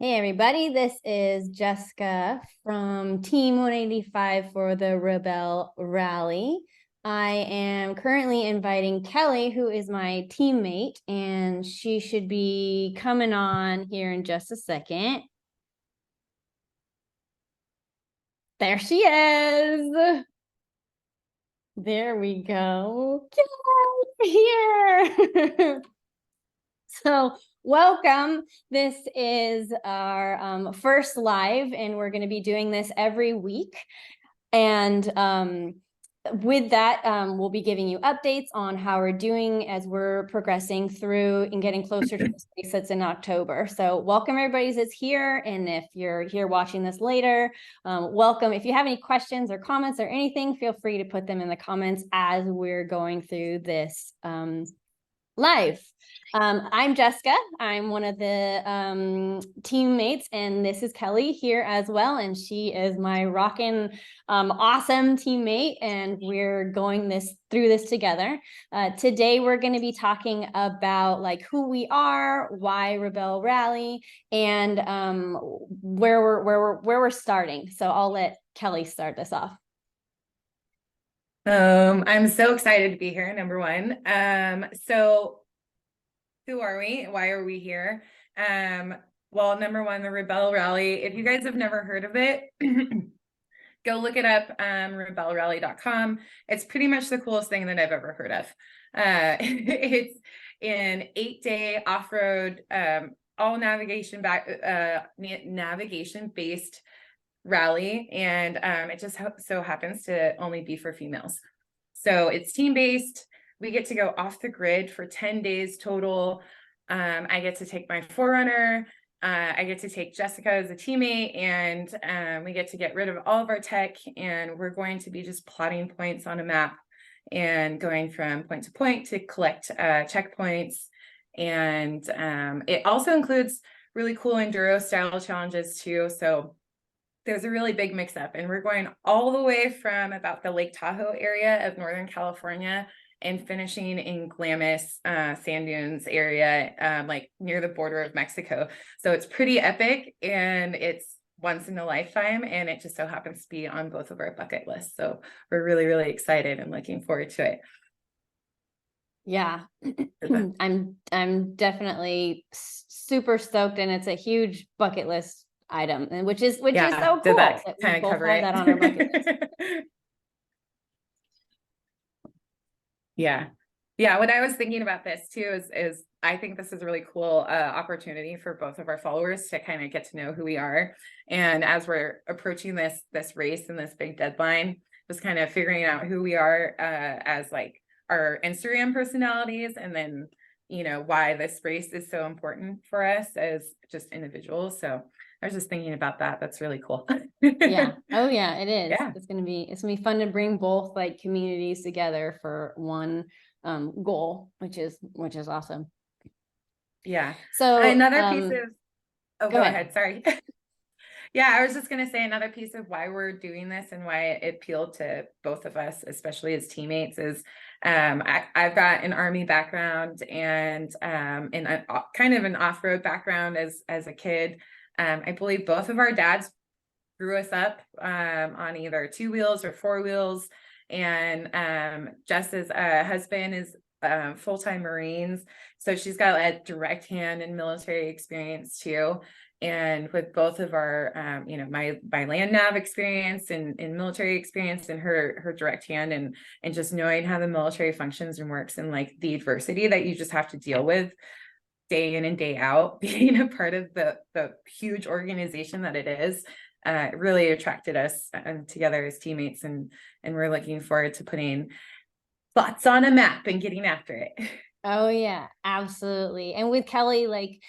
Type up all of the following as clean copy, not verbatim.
Hey everybody, this is Jessica from Team 185 for the Rebelle Rally. I am currently inviting Kelly, who is my teammate, and she should be coming on here in just a second. There she is. There we go. Kelly, here. So welcome. This is our first live, and we're going to be doing this every week. And with that, we'll be giving you updates on how we're doing as we're progressing through and getting closer to the race that's in October. So welcome everybody that's here. And if you're here watching this later, welcome. If you have any questions or comments or anything, feel free to put them in the comments as we're going through this live. I'm Jessica. I'm one of the teammates, and this is Kelly here as well. And she is my rockin' awesome teammate, and we're going through this together. Today, we're going to be talking about like who we are, why Rebelle Rally, and where we're starting. So I'll let Kelly start this off. I'm so excited to be here, number one. So who are we? Why are we here? Well, number one, the Rebelle Rally. If you guys have never heard of it, go look it up, rebellerally.com. It's pretty much the coolest thing that I've ever heard of. It's an 8-day off-road, all navigation navigation-based rally, and it just so happens to only be for females. So it's team-based. We get to go off the grid for 10 days total. I get to take my forerunner. I get to take Jessica as a teammate, and we get to get rid of all of our tech, and we're going to be just plotting points on a map and going from point to point to collect checkpoints. And it also includes really cool enduro style challenges too. So there's a really big mix up, and we're going all the way from about the Lake Tahoe area of Northern California and finishing in Glamis, sand dunes area, like near the border of Mexico. So it's pretty epic, and it's once in a lifetime, and it just so happens to be on both of our bucket lists. So we're really, really excited and looking forward to it. Yeah, I'm definitely super stoked, and it's a huge bucket list item, and which is so cool that we both have that on our bucket list. Yeah. What I was thinking about this too is I think this is a really cool opportunity for both of our followers to kind of get to know who we are. And as we're approaching this race and this big deadline, just kind of figuring out who we are as like our Instagram personalities, and then, you know, why this race is so important for us as just individuals. So I was just thinking about that. That's really cool. Yeah. Oh yeah, it is. Yeah. It's gonna be fun to bring both like communities together for one goal, which is awesome. Yeah. So another piece of go ahead. Sorry. Yeah, I was just going to say another piece of why we're doing this and why it appealed to both of us, especially as teammates, is I've got an Army background and kind of an off-road background as a kid. I believe both of our dads grew us up on either 2 wheels or 4 wheels. And Jess's husband is full-time Marines. So she's got a direct hand in military experience too. And with both of our, you know, my land nav experience and military experience, and her direct hand and just knowing how the military functions and works, and like the adversity that you just have to deal with day in and day out, being a part of the huge organization that it is, really attracted us together as teammates, and we're looking forward to putting thoughts on a map and getting after it. Oh yeah, absolutely. And with Kelly, like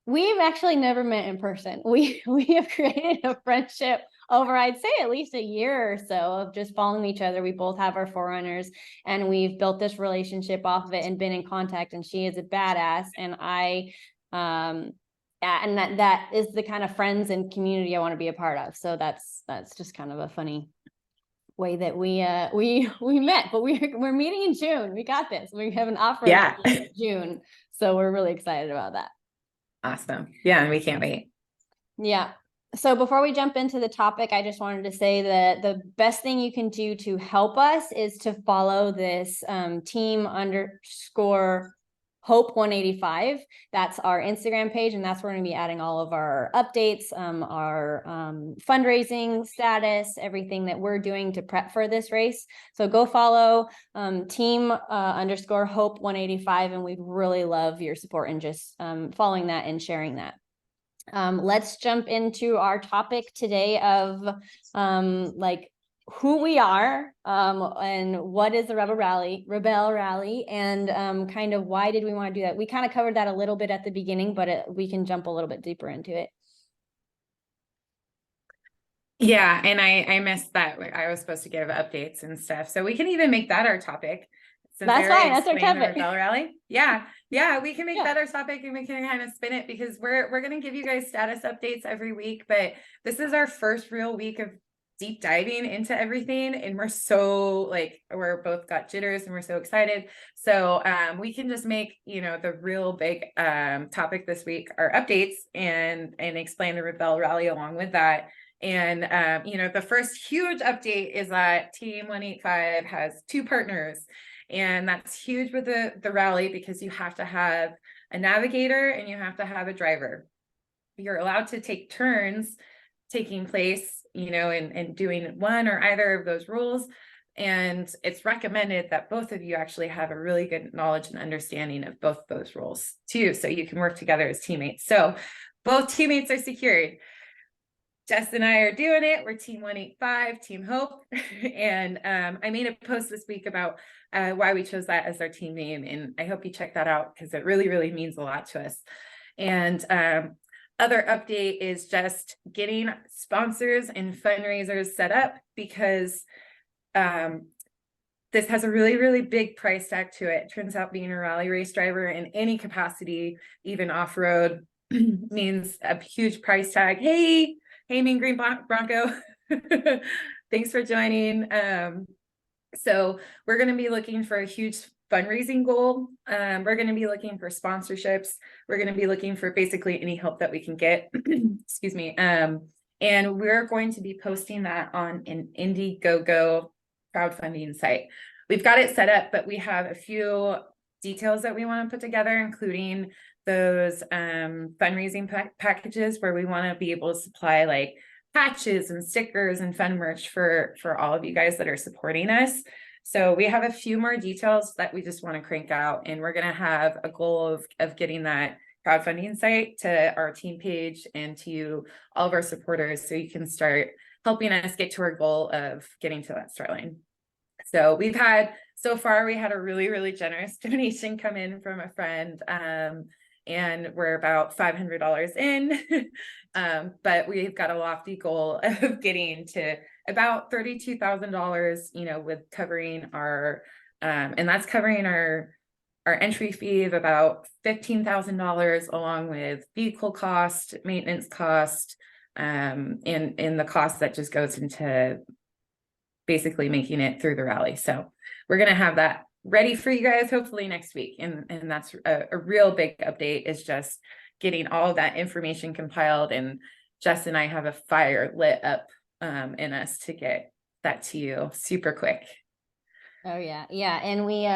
we've actually never met in person. We have created a friendship over, I'd say, at least a year or so of just following each other. We both have our forerunners, and we've built this relationship off of it and been in contact, and she is a badass, and and that is the kind of friends and community I want to be a part of. So that's just kind of a funny way that we met, but we're meeting in June. We got this. We have an offer in June, so we're really excited about that. Awesome. Yeah, and we can't wait. Yeah. So before we jump into the topic, I just wanted to say that the best thing you can do to help us is to follow this team_hope 185. That's our Instagram page, and that's where we're going to be adding all of our updates, our fundraising status, everything that we're doing to prep for this race. So go follow team_hope 185, and we'd really love your support and just following that and sharing that. Let's jump into our topic today of like who we are and what is the Rebelle Rally, and kind of why did we want to do that. We kind of covered that a little bit at the beginning, but we can jump a little bit deeper into it. Yeah, and I missed that. I was supposed to give updates and stuff, so we can even make that our topic. Since That's I already fine. That's our explained the topic. Rebelle Rally. Yeah, we can make Yeah. that our topic, and we can kind of spin it because we're gonna give you guys status updates every week. But this is our first real week of deep diving into everything, and we're so like we're both got jitters, and we're so excited. So we can just make the real big topic this week our updates and explain the Rebelle Rally along with that. And the first huge update is that Team 185 has 2 partners. And that's huge with the rally because you have to have a navigator and you have to have a driver. You're allowed to take turns taking place, and doing one or either of those rules. And it's recommended that both of you actually have a really good knowledge and understanding of both those rules too, so you can work together as teammates. So both teammates are secured. Jess and I are doing it. We're Team 185, Team Hope. And I made a post this week about why we chose that as our team name. And I hope you check that out because it really, really means a lot to us. And other update is just getting sponsors and fundraisers set up because this has a really, really big price tag to it. Turns out being a rally race driver in any capacity, even off-road, means a huge price tag. Hey, Mean Green Bronco. Thanks for joining. So we're going to be looking for a huge fundraising goal. We're going to be looking for sponsorships. We're going to be looking for basically any help that we can get. Excuse me. And we're going to be posting that on an Indiegogo crowdfunding site. We've got it set up, but we have a few details that we want to put together, including those fundraising packages where we want to be able to supply like patches and stickers and fun merch for all of you guys that are supporting us. So we have a few more details that we just want to crank out, and we're going to have a goal of getting that crowdfunding site to our team page and to all of our supporters so you can start helping us get to our goal of getting to that start line. So so far we had a really, really generous donation come in from a friend. And we're about $500 in, but we've got a lofty goal of getting to about $32,000, with covering our, and that's covering our entry fee of about $15,000 along with vehicle cost, maintenance cost, and the cost that just goes into basically making it through the rally. So we're going to have that ready for you guys hopefully next week, and that's a real big update, is just getting all of that information compiled, and Jess and I have a fire lit up in us to get that to you super quick. Oh yeah, and we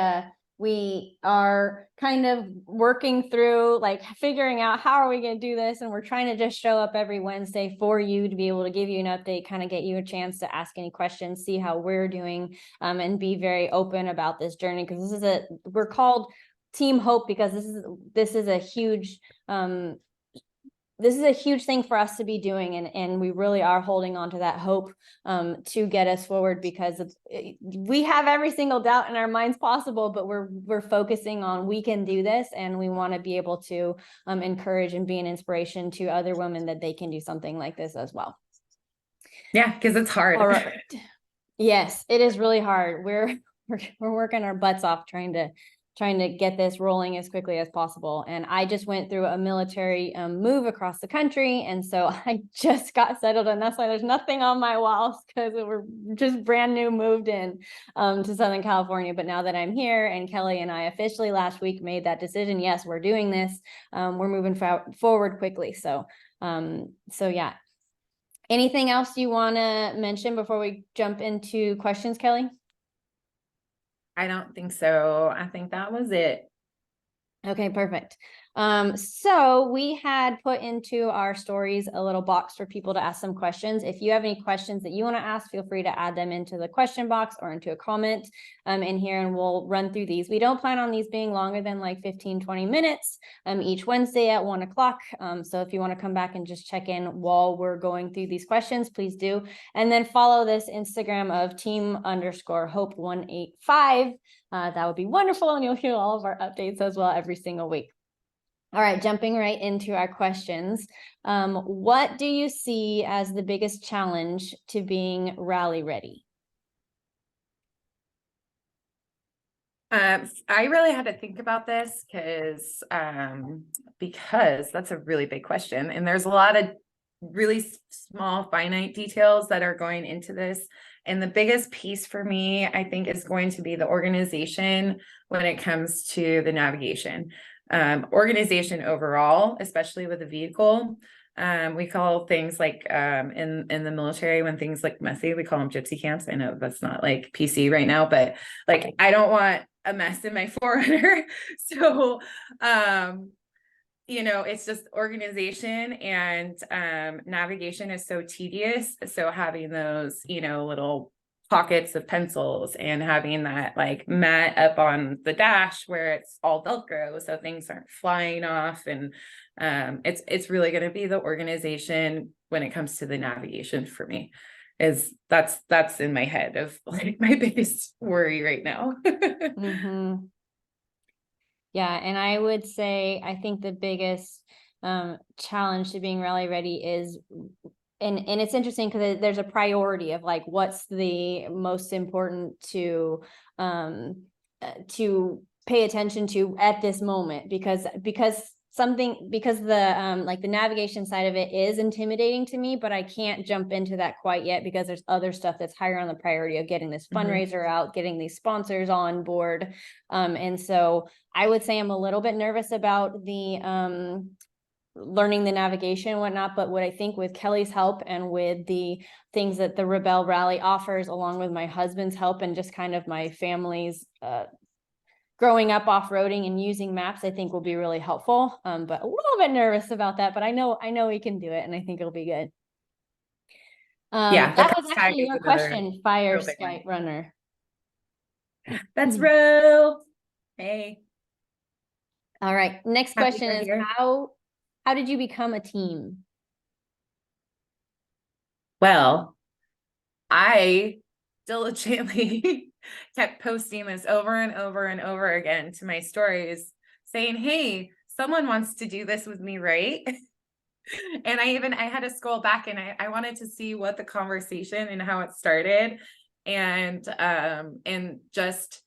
are kind of working through like figuring out how are we going to do this, and we're trying to just show up every Wednesday for you to be able to give you an update, kind of get you a chance to ask any questions, see how we're doing, and be very open about this journey, because we're called Team Hope because this is a huge thing for us to be doing, and we really are holding on to that hope to get us forward, because we have every single doubt in our minds possible, but we're focusing on we can do this, and we want to be able to encourage and be an inspiration to other women that they can do something like this as well. Yeah, because it's hard. All right. Yes, it is really hard. We're working our butts off trying to trying to get this rolling as quickly as possible. And I just went through a military move across the country. And so I just got settled, and that's why there's nothing on my walls, because we're just brand new moved in to Southern California. But now that I'm here, and Kelly and I officially last week made that decision, yes, we're doing this. We're moving forward quickly. So yeah. Anything else you want to mention before we jump into questions, Kelly? I don't think so. I think that was it. Okay, perfect. So we had put into our stories a little box for people to ask some questions. If you have any questions that you want to ask, feel free to add them into the question box or into a comment in here, and we'll run through these. We don't plan on these being longer than like 15-20 minutes each Wednesday at 1 o'clock. So if you want to come back and just check in while we're going through these questions, please do. And then follow this Instagram of team_hope185. That would be wonderful, and you'll hear all of our updates as well every single week. All right, jumping right into our questions. What do you see as the biggest challenge to being rally ready? I really had to think about this because that's a really big question, and there's a lot of really small, finite details that are going into this. And the biggest piece for me, I think, is going to be the organization when it comes to the navigation. Organization overall, especially with a vehicle. We call things like in the military, when things like messy, we call them gypsy camps. I know that's not like PC right now, but like I don't want a mess in my 4Runner. So it's just organization, and navigation is so tedious. So having those, little pockets of pencils, and having that like mat up on the dash where it's all Velcro, so things aren't flying off. And it's really going to be the organization when it comes to the navigation for me. That's in my head of like my biggest worry right now. Mm-hmm. Yeah, and I would say I think the biggest challenge to being rally ready is, and it's interesting because there's a priority of like what's the most important to pay attention to at this moment, because the like the navigation side of it is intimidating to me, but I can't jump into that quite yet because there's other stuff that's higher on the priority of getting this fundraiser out, getting these sponsors on board. And so I would say I'm a little bit nervous about the learning the navigation and whatnot, but what I think with Kelly's help and with the things that the Rebelle Rally offers, along with my husband's help and just kind of my family's growing up off-roading and using maps, I think will be really helpful. But a little bit nervous about that, but I know we can do it, and I think it'll be good. Yeah, that was actually your question, Fire Skype Runner. That's real. Hey. All right. Next question is how did you become a team? Well, I diligently kept posting this over and over and over again to my stories, saying, hey, someone wants to do this with me, right? And I had to scroll back, and I wanted to see what the conversation and how it started. And just,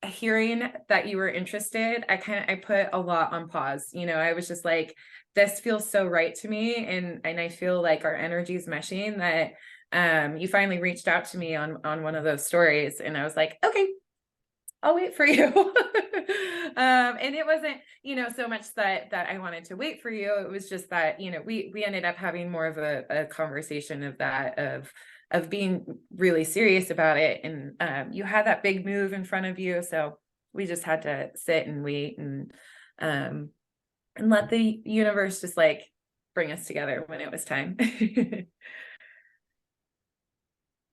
hearing that you were interested, I put a lot on pause. I was just like, this feels so right to me. And I feel like our energy is meshing, that you finally reached out to me on one of those stories. And I was like, okay, I'll wait for you. And it wasn't, so much that I wanted to wait for you. It was just that, we ended up having more of a conversation of being really serious about it. And you had that big move in front of you. So we just had to sit and wait and let the universe just like bring us together when it was time.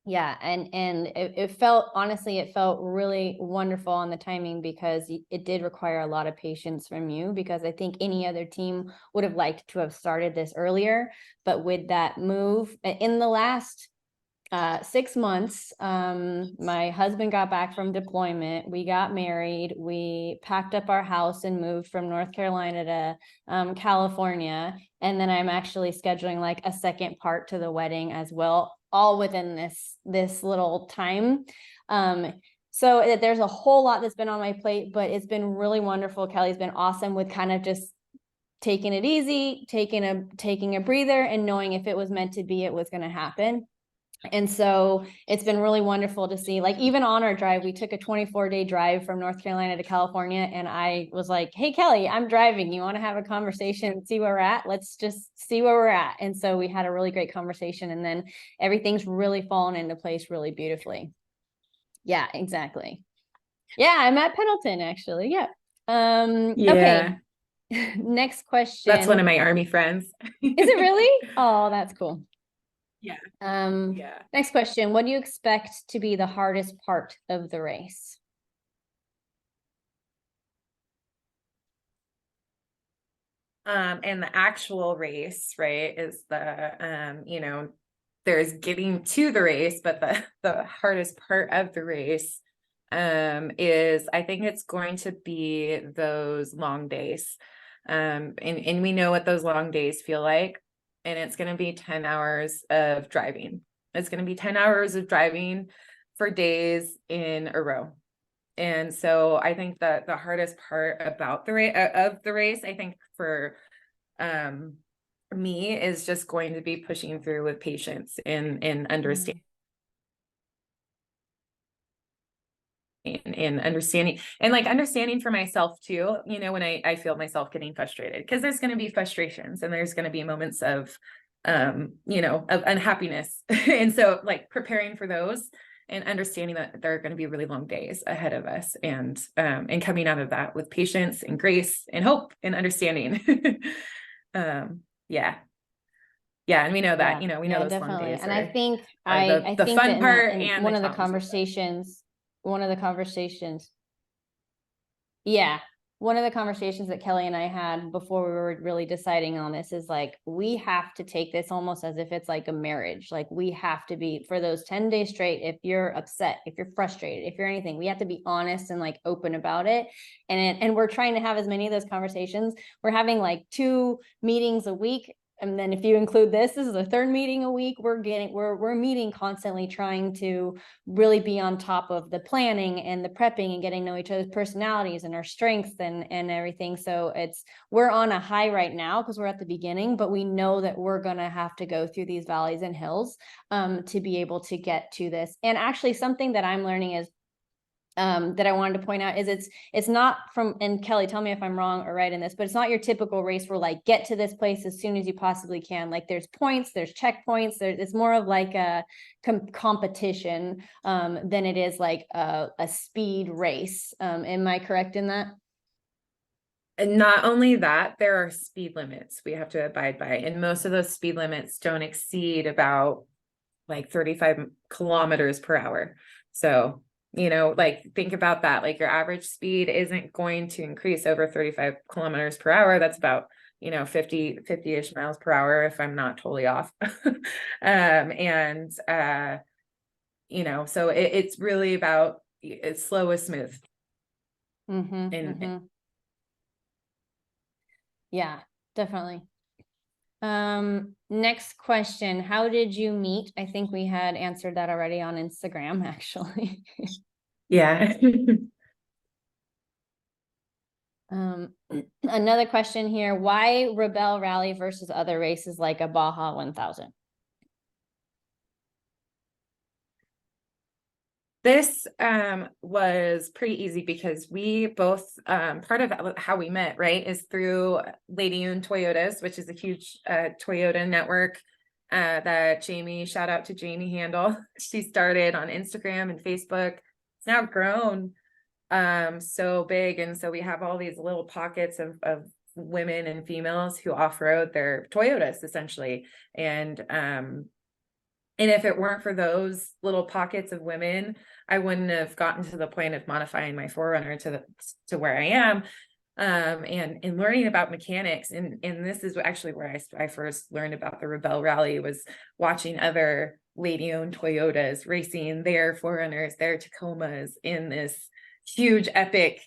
Yeah, and it felt, honestly, it felt really wonderful on the timing, because it did require a lot of patience from you, because I think any other team would have liked to have started this earlier. But with that move in the last 6 months, my husband got back from deployment, we got married, we packed up our house and moved from North Carolina to California, and then I'm actually scheduling like a second part to the wedding as well, all within this little time. So there's a whole lot that's been on my plate, but it's been really wonderful. Kelly's been awesome with kind of just taking it easy, taking a breather, and knowing if it was meant to be, it was going to happen. And so it's been really wonderful to see, like, even on our drive, we took a 24-day drive from North Carolina to California. And I was like, hey, Kelly, I'm driving. You want to have a conversation, see where we're at? Let's just see where we're at. And so we had a really great conversation, and then everything's really fallen into place really beautifully. Yeah, exactly. Yeah, I'm at Pendleton, actually. Yeah. Okay. Next question. That's one of my Army friends. Is it really? Oh, that's cool. Yeah. Yeah. Next question. What do you expect to be the hardest part of the race? And the actual race, right, is the there's getting to the race, but the hardest part of the race is, I think it's going to be those long days. And we know what those long days feel like, and it's going to be 10 hours of driving. It's going to be 10 hours of driving for days in a row. And so I think that the hardest part about the race, I think for me, is just going to be pushing through with patience and understanding. And understanding, and like understanding for myself too, when I feel myself getting frustrated, because there's going to be frustrations and there's going to be moments of of unhappiness. And so like preparing for those and understanding that there are going to be really long days ahead of us, and coming out of that with patience and grace and hope and understanding. Yeah. And we know that, we know those definitely. long days. And I think the think fun that part in and one of the conversations, yeah, one of the conversations that Kelly and I had before we were really deciding on this is like, we have to take this almost as if it's like a marriage. Like, we have to be, for those 10 days straight, if you're upset, if you're frustrated, if you're anything, we have to be honest and like open about it. And we're trying to have as many of those conversations. We're having like 2 meetings a week. And then if you include this is the 3rd meeting a week. We're meeting constantly, trying to really be on top of the planning and the prepping and getting to know each other's personalities and our strengths and everything. So we're on a high right now because we're at the beginning, but we know that we're going to have to go through these valleys and hills to be able to get to this. And actually, something that I'm learning is that I wanted to point out is it's not from, and Kelly, tell me if I'm wrong or right in this, but it's not your typical race where like, get to this place as soon as you possibly can. Like, there's points, there's checkpoints, it's more of like a competition than it is like a speed race. Am I correct in that? And not only that, there are speed limits we have to abide by, and most of those speed limits don't exceed about like 35 kilometers per hour. So, like, think about that. Like, your average speed isn't going to increase over 35 kilometers per hour. That's about 50-ish miles per hour, if I'm not totally off. So it's really about, it's slow is smooth. Yeah, definitely. Next question. How did you meet? I think we had answered that already on Instagram, actually. Yeah. Another question here. Why Rebelle Rally versus other races like a Baja 1000? This was pretty easy because we both, part of how we met, right, is through Lady Owned Toyotas, which is a huge Toyota network that Jamie, shout out to Jamie Handel. She started on Instagram and Facebook. It's now grown so big. And so we have all these little pockets of women and females who off-road their Toyotas, essentially. And if it weren't for those little pockets of women, I wouldn't have gotten to the point of modifying my 4Runner to where I am, and learning about mechanics. And this is actually where I first learned about the Rebelle Rally, was watching other lady-owned Toyotas racing their 4Runners, their Tacomas in this huge epic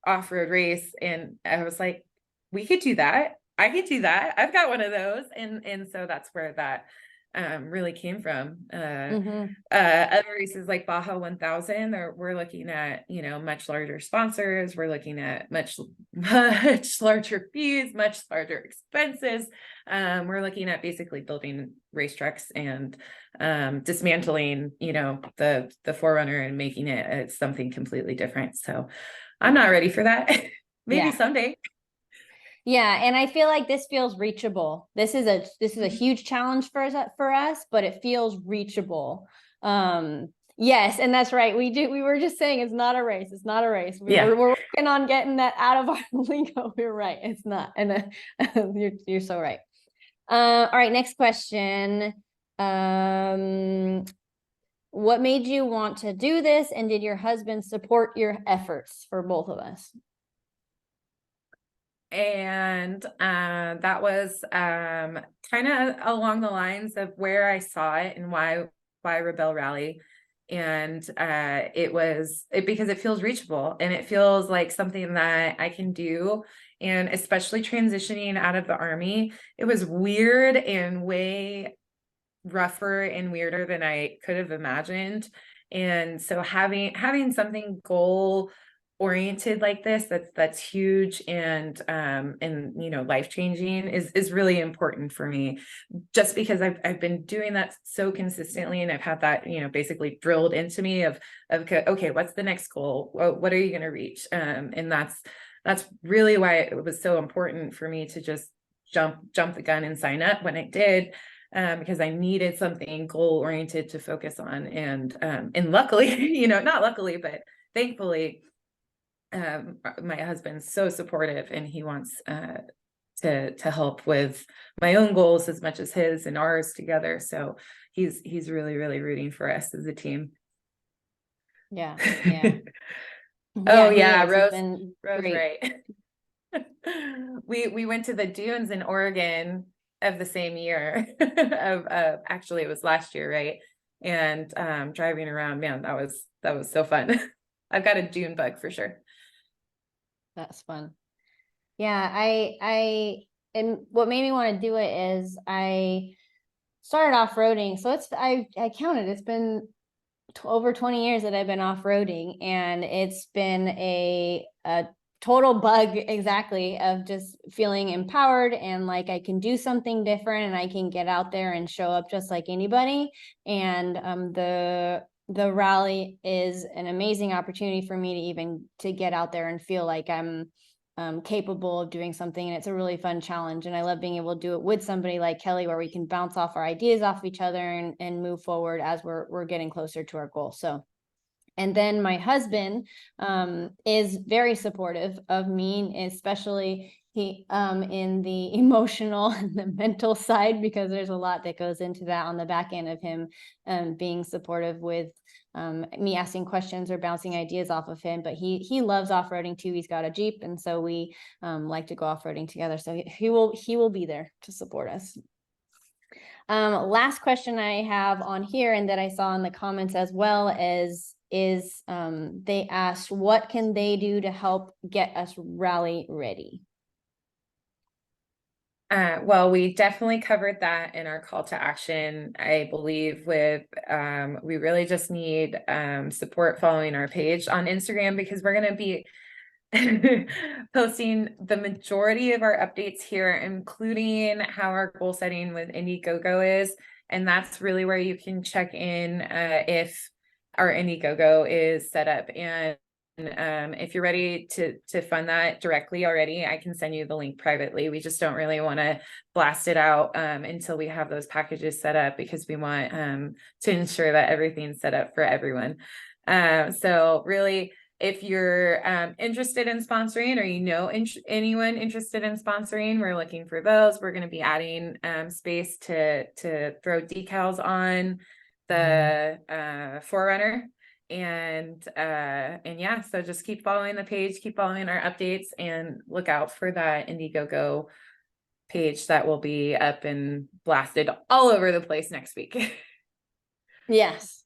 off-road race. And I was like, we could do that. I could do that. I've got one of those. And so that's where that really came from. Mhm. Other races like Baja 1000, we're looking at, much larger sponsors. We're looking at much larger fees, much larger expenses. We're looking at basically building racetracks and dismantling, the Forerunner and making it something completely different. So I'm not ready for that. Maybe Yeah. someday. Yeah, and I feel like this feels reachable. This is a huge challenge for us, but it feels reachable. Yes, and that's right. We were just saying it's not a race. It's not a race. Yeah. We're working on getting that out of our lingo. You're right. It's not. And you're so right. All right, next question. What made you want to do this, and did your husband support your efforts for both of us? And that was kind of along the lines of where I saw it and why Rebelle Rally. And because it feels reachable and it feels like something that I can do. And especially transitioning out of the Army, it was weird and way rougher and weirder than I could have imagined. And so having something goal oriented like this that's huge and life changing is really important for me, just because I've been doing that so consistently, and I've had that basically drilled into me of okay, what's the next goal, what are you going to reach, and that's really why it was so important for me to just jump the gun and sign up when I did, because I needed something goal oriented to focus on. And luckily, not luckily, but thankfully, my husband's so supportive, and he wants to help with my own goals as much as his and ours together. So he's really, really rooting for us as a team. Yeah, yeah. Oh Yeah, he yeah, is. He's Rose, been Rose, great. right. We went to the dunes in Oregon of the same year of actually it was last year, right? And driving around, man, that was so fun. I've got a dune bug for sure. That's fun. Yeah, and what made me want to do it is I started off-roading. So I counted, it's been over 20 years that I've been off-roading, and it's been a total bug, exactly, of just feeling empowered and like I can do something different and I can get out there and show up just like anybody. And the rally is an amazing opportunity for me to even to get out there and feel like I'm capable of doing something. And it's a really fun challenge. And I love being able to do it with somebody like Kelly, where we can bounce off our ideas off each other and move forward as we're getting closer to our goal. So, and then my husband is very supportive of me, especially he in the emotional and the mental side, because there's a lot that goes into that on the back end of him being supportive with me asking questions or bouncing ideas off of him. But he loves off-roading too. He's got a Jeep, and so we like to go off-roading together. So he will be there to support us. Last question I have on here, and that I saw in the comments as well, is they asked, what can they do to help get us rally ready? Well, we definitely covered that in our call to action. I believe we really just need support following our page on Instagram, because we're going to be posting the majority of our updates here, including how our goal setting with Indiegogo is. And that's really where you can check in if our Indiegogo is set up. And if you're ready to fund that directly already, I can send you the link privately. We just don't really want to blast it out until we have those packages set up, because we want to ensure that everything's set up for everyone. So really, if you're interested in sponsoring, or anyone interested in sponsoring, we're looking for those. We're going to be adding space to throw decals on the Forerunner. And yeah, so just keep following the page, keep following our updates, and look out for that Indiegogo page that will be up and blasted all over the place next week. Yes,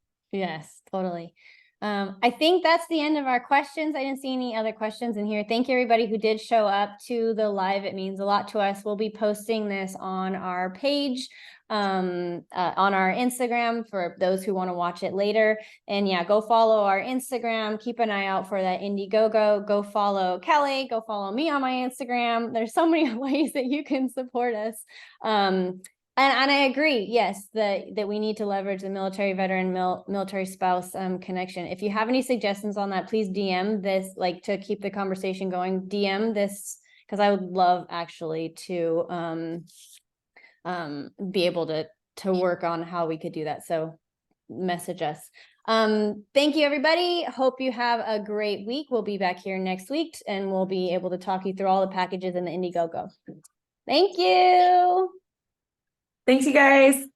totally. I think that's the end of our questions. I didn't see any other questions in here. Thank you, everybody who did show up to the live. It means a lot to us. We'll be posting this on our page, on our Instagram for those who want to watch it later. And yeah, go follow our Instagram. Keep an eye out for that Indiegogo. Go follow Kelly. Go follow me on my Instagram. There's so many ways that you can support us. And I agree, yes, that we need to leverage the military veteran, military spouse connection. If you have any suggestions on that, please DM this, like, to keep the conversation going. DM this, because I would love actually to be able to work on how we could do that. So message us. Thank you, everybody. Hope you have a great week. We'll be back here next week, and we'll be able to talk you through all the packages in the Indiegogo. Thank you. Thanks, you guys.